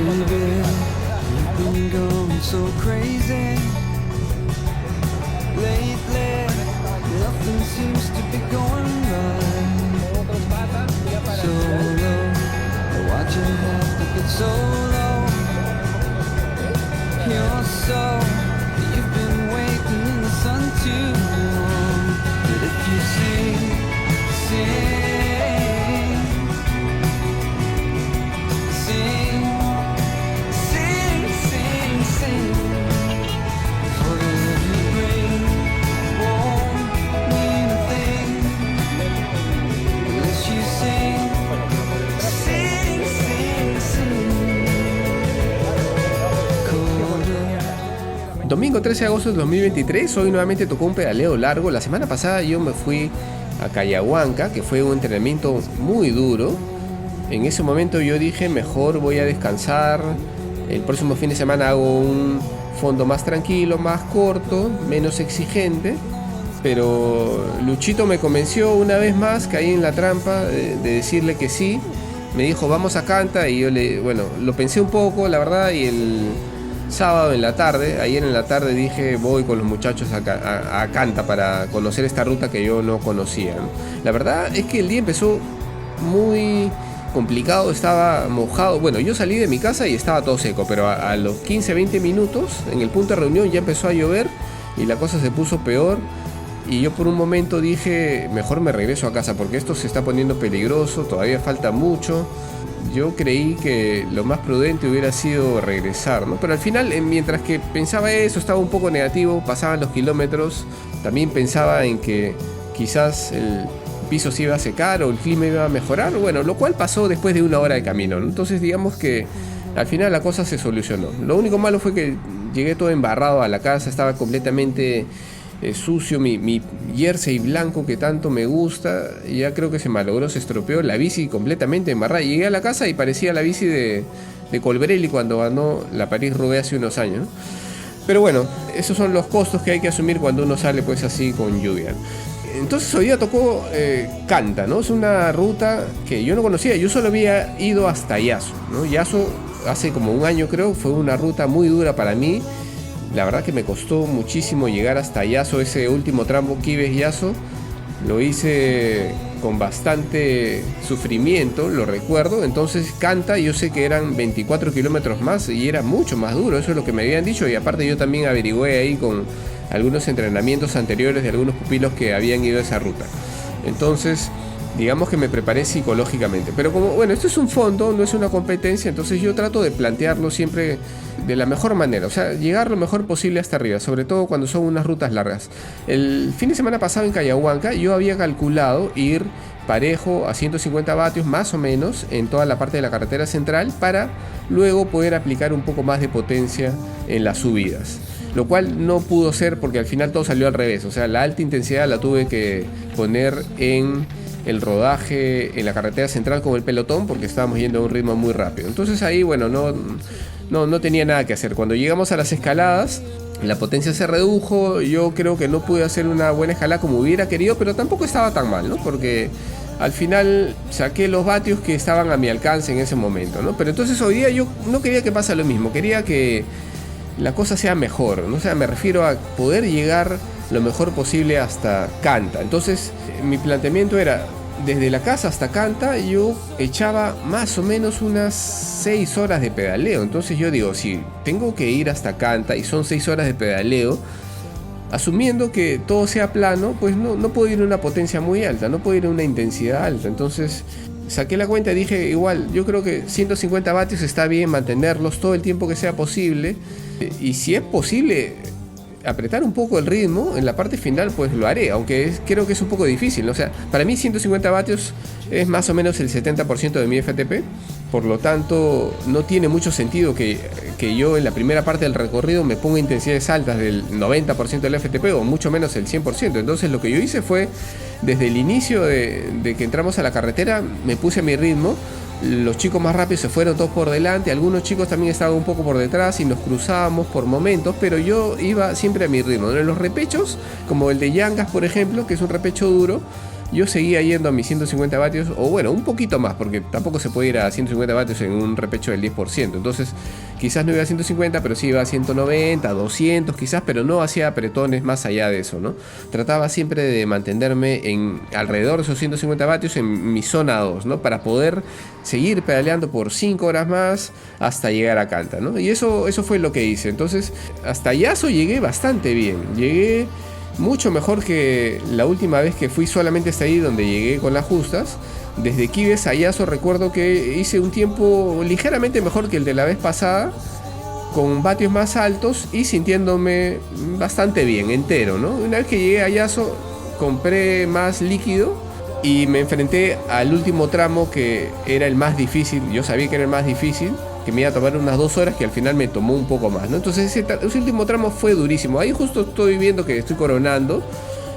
You've been going so crazy lately. Nothing seems to be going right. Solo, watching have to get so low. You're so, you've been waiting in the sun too long. But if you sing, whatever you bring won't mean a thing unless you sing. Domingo 13 de agosto de 2023, hoy nuevamente tocó un pedaleo largo. La semana pasada yo me fui a Cayahuanca, que fue un entrenamiento muy duro. En ese momento yo dije, mejor voy a descansar. El próximo fin de semana hago un fondo más tranquilo, más corto, menos exigente. Pero Luchito me convenció una vez más, caí en la trampa de decirle que sí. Me dijo, vamos a Canta, y yo lo pensé un poco, la verdad, y el sábado en la tarde, ayer en la tarde dije, voy con los muchachos a Canta para conocer esta ruta que yo no conocía, ¿no? La verdad es que el día empezó muy complicado, estaba mojado. Bueno, yo salí de mi casa y estaba todo seco, pero a los 15-20 minutos en el punto de reunión ya empezó a llover y la cosa se puso peor. Y yo por un momento dije, mejor me regreso a casa porque esto se está poniendo peligroso, todavía falta mucho. Yo creí que lo más prudente hubiera sido regresar, ¿no? Pero al final, mientras que pensaba eso, estaba un poco negativo, pasaban los kilómetros, también pensaba en que quizás el piso se iba a secar o el clima iba a mejorar, bueno, lo cual pasó después de una hora de camino, ¿no? Entonces digamos que al final la cosa se solucionó. Lo único malo fue que llegué todo embarrado a la casa, estaba completamente sucio, mi jersey blanco que tanto me gusta, y ya creo que se malogró, se estropeó, la bici completamente embarrada. Llegué a la casa y parecía la bici de Colbrelli cuando ganó la París-Roubaix hace unos años, ¿no? Pero bueno, esos son los costos que hay que asumir cuando uno sale pues así con lluvia. Entonces hoy día tocó Canta, ¿no? Es una ruta que yo no conocía, yo solo había ido hasta Yasso, ¿no? Yasso hace como un año creo, fue una ruta muy dura para mí. La verdad que me costó muchísimo llegar hasta Yasso, ese último tramo Quibes-Yasso. Lo hice con bastante sufrimiento, lo recuerdo. Entonces Canta, yo sé que eran 24 kilómetros más y era mucho más duro, eso es lo que me habían dicho. Y aparte yo también averigüé ahí con algunos entrenamientos anteriores de algunos pupilos que habían ido a esa ruta. Entonces, digamos que me preparé psicológicamente. Pero como, bueno, esto es un fondo, no es una competencia, entonces yo trato de plantearlo siempre de la mejor manera. O sea, llegar lo mejor posible hasta arriba, sobre todo cuando son unas rutas largas. El fin de semana pasado en Cayahuanca yo había calculado ir parejo a 150 vatios más o menos en toda la parte de la carretera central para luego poder aplicar un poco más de potencia en las subidas. Lo cual no pudo ser porque al final todo salió al revés. O sea, la alta intensidad la tuve que poner en el rodaje en la carretera central con el pelotón porque estábamos yendo a un ritmo muy rápido. Entonces ahí, bueno, no tenía nada que hacer. Cuando llegamos a las escaladas, la potencia se redujo. Yo creo que no pude hacer una buena escalada como hubiera querido, pero tampoco estaba tan mal, ¿no? Porque al final saqué los vatios que estaban a mi alcance en ese momento, ¿no? Pero entonces hoy día yo no quería que pase lo mismo. Quería que la cosa sea mejor, ¿no? O sea, me refiero a poder llegar lo mejor posible hasta Canta. Entonces mi planteamiento era, desde la casa hasta Canta yo echaba más o menos unas 6 horas de pedaleo. Entonces yo digo, si tengo que ir hasta Canta y son 6 horas de pedaleo, asumiendo que todo sea plano, pues no puedo ir a una potencia muy alta, no puedo ir a una intensidad alta. Entonces saqué la cuenta y dije, igual, yo creo que 150 vatios está bien mantenerlos todo el tiempo que sea posible. Y si es posible apretar un poco el ritmo en la parte final, pues lo haré, aunque creo que es un poco difícil, ¿no? O sea, para mí 150 vatios es más o menos el 70% de mi FTP, por lo tanto no tiene mucho sentido que yo en la primera parte del recorrido me ponga intensidades altas del 90% del FTP o mucho menos el 100%. Entonces lo que yo hice fue, desde el inicio de que entramos a la carretera, me puse a mi ritmo. Los chicos más rápidos se fueron todos por delante, algunos chicos también estaban un poco por detrás y nos cruzábamos por momentos, pero yo iba siempre a mi ritmo. En los repechos, como el de Yangas por ejemplo, que es un repecho duro, yo seguía yendo a mis 150 vatios, o bueno, un poquito más, porque tampoco se puede ir a 150 vatios en un repecho del 10%. Entonces, quizás no iba a 150, pero sí iba a 190, 200 quizás, pero no hacía apretones más allá de eso, ¿no? Trataba siempre de mantenerme en alrededor de esos 150 vatios en mi zona 2, ¿no? Para poder seguir pedaleando por 5 horas más hasta llegar a Canta, ¿no? Y eso fue lo que hice. Entonces, hasta Yaso llegué bastante bien. Llegué mucho mejor que la última vez que fui solamente hasta ahí, donde llegué con las justas. Desde Quibes a Yaso recuerdo que hice un tiempo ligeramente mejor que el de la vez pasada, con vatios más altos y sintiéndome bastante bien, entero, ¿no? Una vez que llegué a Yaso, compré más líquido y me enfrenté al último tramo, que era el más difícil. Yo sabía que era el más difícil, que me iba a tomar unas 2 horas, que al final me tomó un poco más, ¿no? Entonces ese último tramo fue durísimo. Ahí justo estoy viendo que estoy coronando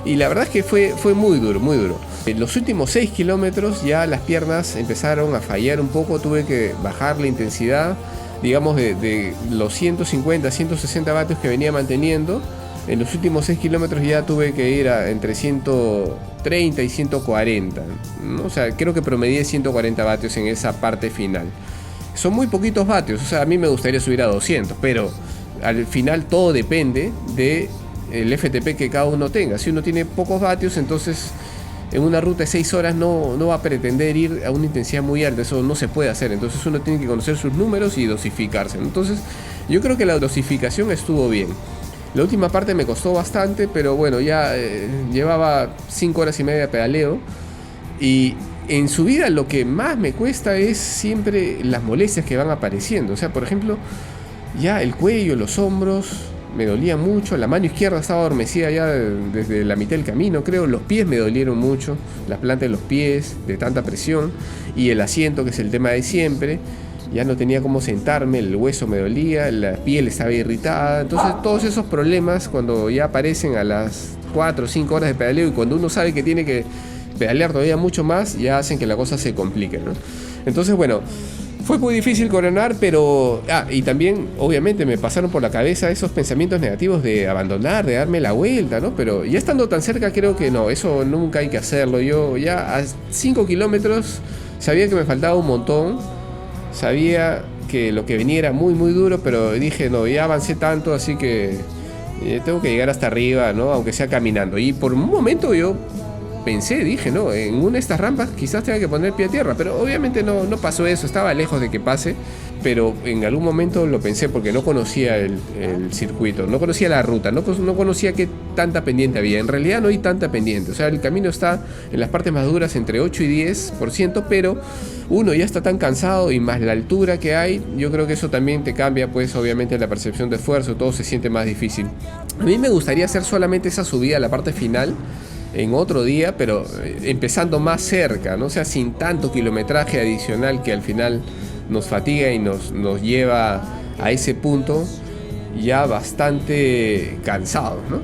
y la verdad es que fue muy duro, muy duro. En los últimos 6 kilómetros ya las piernas empezaron a fallar un poco, tuve que bajar la intensidad, digamos de los 150, 160 vatios que venía manteniendo. En los últimos 6 kilómetros ya tuve que ir entre 130 y 140, ¿no? O sea, creo que promedié 140 vatios en esa parte final. Son muy poquitos vatios, o sea, a mí me gustaría subir a 200, pero al final todo depende del FTP que cada uno tenga. Si uno tiene pocos vatios, entonces en una ruta de 6 horas no va a pretender ir a una intensidad muy alta. Eso no se puede hacer. Entonces uno tiene que conocer sus números y dosificarse. Entonces yo creo que la dosificación estuvo bien. La última parte me costó bastante, pero bueno, ya llevaba 5 horas y media de pedaleo. Y en subida lo que más me cuesta es siempre las molestias que van apareciendo. O sea, por ejemplo, ya el cuello, los hombros me dolían mucho, la mano izquierda estaba adormecida ya desde la mitad del camino, creo. Los pies me dolieron mucho, la planta de los pies, de tanta presión, y el asiento, que es el tema de siempre. Ya no tenía cómo sentarme, el hueso me dolía, la piel estaba irritada. Entonces todos esos problemas, cuando ya aparecen a las 4 o 5 horas de pedaleo, y cuando uno sabe que tiene que pedalear todavía mucho más, ya hacen que la cosa se complique, ¿no? Entonces, bueno, fue muy difícil coronar, pero... y también, obviamente, me pasaron por la cabeza esos pensamientos negativos de abandonar, de darme la vuelta, ¿no? Pero ya estando tan cerca, creo que no, eso nunca hay que hacerlo. Yo ya a 5 kilómetros sabía que me faltaba un montón, sabía que lo que venía era muy, muy duro, pero dije, no, ya avancé tanto, así que tengo que llegar hasta arriba, ¿no? Aunque sea caminando. Y por un momento yo dije, no, en una de estas rampas quizás tenga que poner pie a tierra, pero obviamente no pasó eso, estaba lejos de que pase, pero en algún momento lo pensé porque no conocía el circuito, no conocía la ruta, no conocía qué tanta pendiente había. En realidad no hay tanta pendiente, o sea, el camino está en las partes más duras entre 8 y 10%, pero uno ya está tan cansado, y más la altura que hay, yo creo que eso también te cambia, pues obviamente la percepción de esfuerzo, todo se siente más difícil. A mí me gustaría hacer solamente esa subida a la parte final en otro día, pero empezando más cerca, ¿no? O sea, sin tanto kilometraje adicional que al final nos fatiga y nos lleva a ese punto ya bastante cansados, ¿no?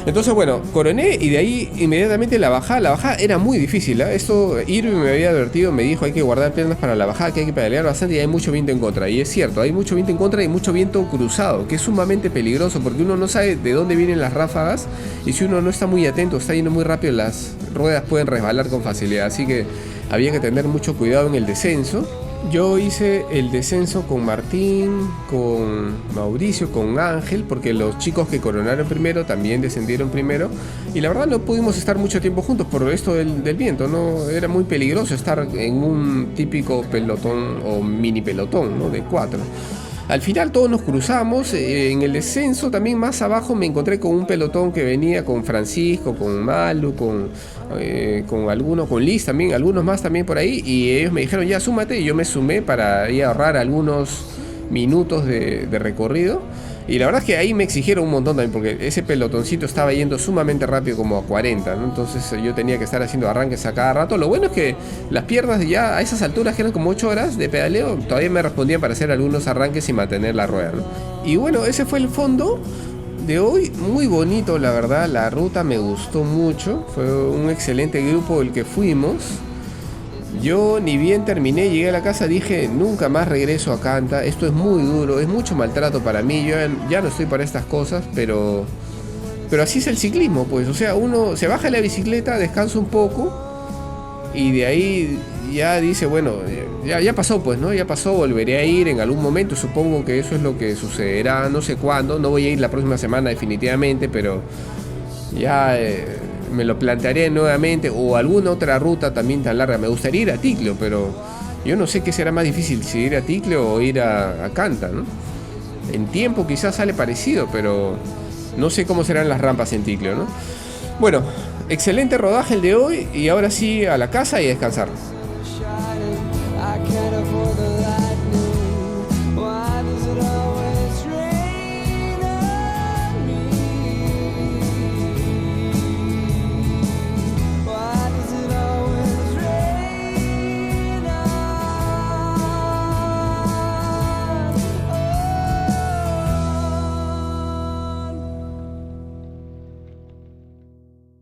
Entonces, bueno, coroné y de ahí inmediatamente la bajada era muy difícil, ¿eh? Esto Irving me había advertido, me dijo, hay que guardar piernas para la bajada, que hay que pedalear bastante y hay mucho viento en contra. Y es cierto, hay mucho viento en contra y mucho viento cruzado, que es sumamente peligroso porque uno no sabe de dónde vienen las ráfagas, y si uno no está muy atento, está yendo muy rápido, las ruedas pueden resbalar con facilidad. Así que había que tener mucho cuidado en el descenso. Yo hice el descenso con Martín, con Mauricio, con Ángel, porque los chicos que coronaron primero también descendieron primero, y la verdad no pudimos estar mucho tiempo juntos por esto del viento, ¿no? Era muy peligroso estar en un típico pelotón o mini pelotón, ¿no? De 4. Al final todos nos cruzamos. En el descenso también más abajo me encontré con un pelotón que venía con Francisco, con Malu, con algunos, con Liz también, algunos más también por ahí, y ellos me dijeron, ya súmate, y yo me sumé para ir a ahorrar algunos minutos de recorrido. Y la verdad es que ahí me exigieron un montón también, porque ese pelotoncito estaba yendo sumamente rápido, como a 40, ¿no? Entonces yo tenía que estar haciendo arranques a cada rato. Lo bueno es que las piernas ya a esas alturas, que eran como 8 horas de pedaleo, todavía me respondían para hacer algunos arranques y mantener la rueda, ¿no? Y bueno, ese fue el fondo de hoy. Muy bonito, la verdad, la ruta me gustó mucho. Fue un excelente grupo el que fuimos. Yo ni bien terminé, llegué a la casa, dije, nunca más regreso a Canta, esto es muy duro, es mucho maltrato para mí, yo ya no estoy para estas cosas, pero así es el ciclismo, pues, o sea, uno se baja de la bicicleta, descansa un poco, y de ahí ya dice, bueno, ya pasó pues, ¿no? Ya pasó, volveré a ir en algún momento, supongo que eso es lo que sucederá, no sé cuándo, no voy a ir la próxima semana definitivamente, pero ya me lo plantearé nuevamente, o alguna otra ruta también tan larga. Me gustaría ir a Ticlio, pero yo no sé qué será más difícil, si ir a Ticlio o ir a Canta, ¿no? En tiempo quizás sale parecido, pero no sé cómo serán las rampas en Ticlio, ¿no? Bueno, excelente rodaje el de hoy, y ahora sí a la casa y a descansar.